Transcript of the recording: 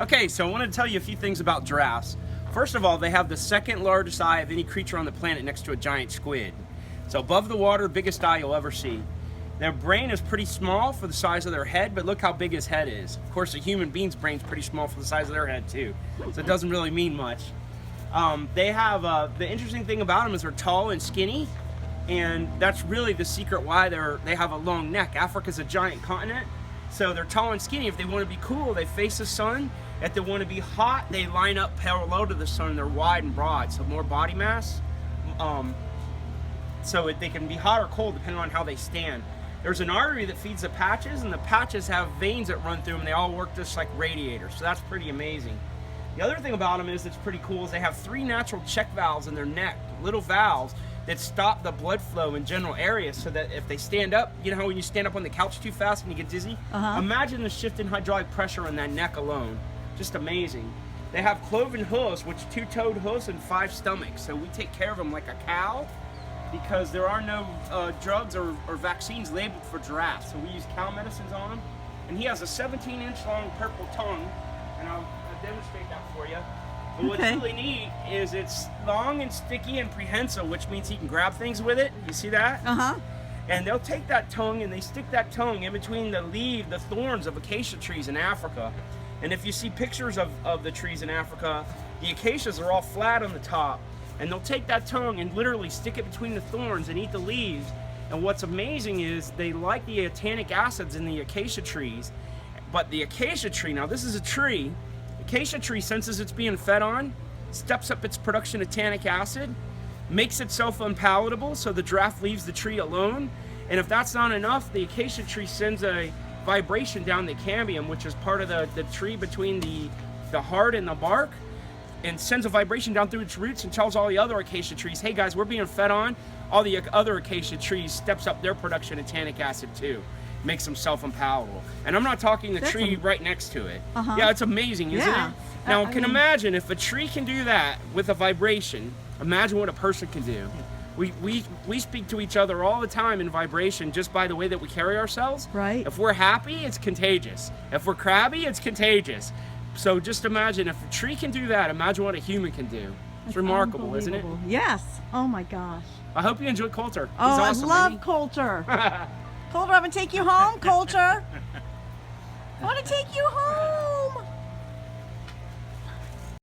Okay, so I want to tell you a few things about giraffes. First of all, they have the second largest eye of any creature on the planet next to a giant squid. So above the water, biggest eye you'll ever see. Their brain is pretty small for the size of their head, but look how big his head is. Of course, a human being's brain's pretty small for the size of their head too, so it doesn't really mean much. They have, the interesting thing about them is they're tall and skinny, and that's really the secret why they have a long neck. Africa's a giant continent, so they're tall and skinny. If they want to be cool, they face the sun. If they want to be hot, they line up parallel to the sun. They're wide and broad, so more body mass. So they can be hot or cold depending on how they stand. There's an artery that feeds the patches, and the patches have veins that run through them, and they all work just like radiators, so that's pretty amazing. The other thing about them is that's pretty cool is they have 3 natural check valves in their neck, little valves that stop the blood flow in general areas, so that if they stand up, you know how when you stand up on the couch too fast and you get dizzy? Imagine the shift in hydraulic pressure on that neck alone. Just amazing. They have cloven hooves, which 2-toed hooves and 5 stomachs, so we take care of them like a cow, because there are no drugs or vaccines labeled for giraffes. So we use cow medicines on him. And he has a 17-inch long purple tongue, and I'll demonstrate that for you. But what's really neat is it's long and sticky and prehensile, which means he can grab things with it. You see that? And they'll take that tongue and they stick that tongue in between the thorns of acacia trees in Africa. And if you see pictures of the trees in Africa, the acacias are all flat on the top. And they'll take that tongue and literally stick it between the thorns and eat the leaves. And what's amazing is they like the tannic acids in the acacia trees. But the acacia tree, now this is a tree, acacia tree senses it's being fed on, steps up its production of tannic acid, makes itself unpalatable so the giraffe leaves the tree alone. And if that's not enough, the acacia tree sends a vibration down the cambium, which is part of the tree between the heart and the bark, and sends a vibration down through its roots and tells all the other acacia trees, hey guys, we're being fed on. All the other acacia trees steps up their production of tannic acid too. Makes them self-unpalatable. And I'm not talking the tree right next to it. Yeah, it's amazing, isn't it? Now, imagine if a tree can do that with a vibration, imagine what a person can do. We speak to each other all the time in vibration just by the way that we carry ourselves. Right. If we're happy, it's contagious. If we're crabby, it's contagious. So just imagine if a tree can do that, imagine what a human can do. It's remarkable, isn't it? Yes. Oh my gosh. I hope you enjoyed Coulter. He's Oh, awesome, I love isn't he? Coulter. Coulter, I'm gonna take you home, Coulter. I want to take you home.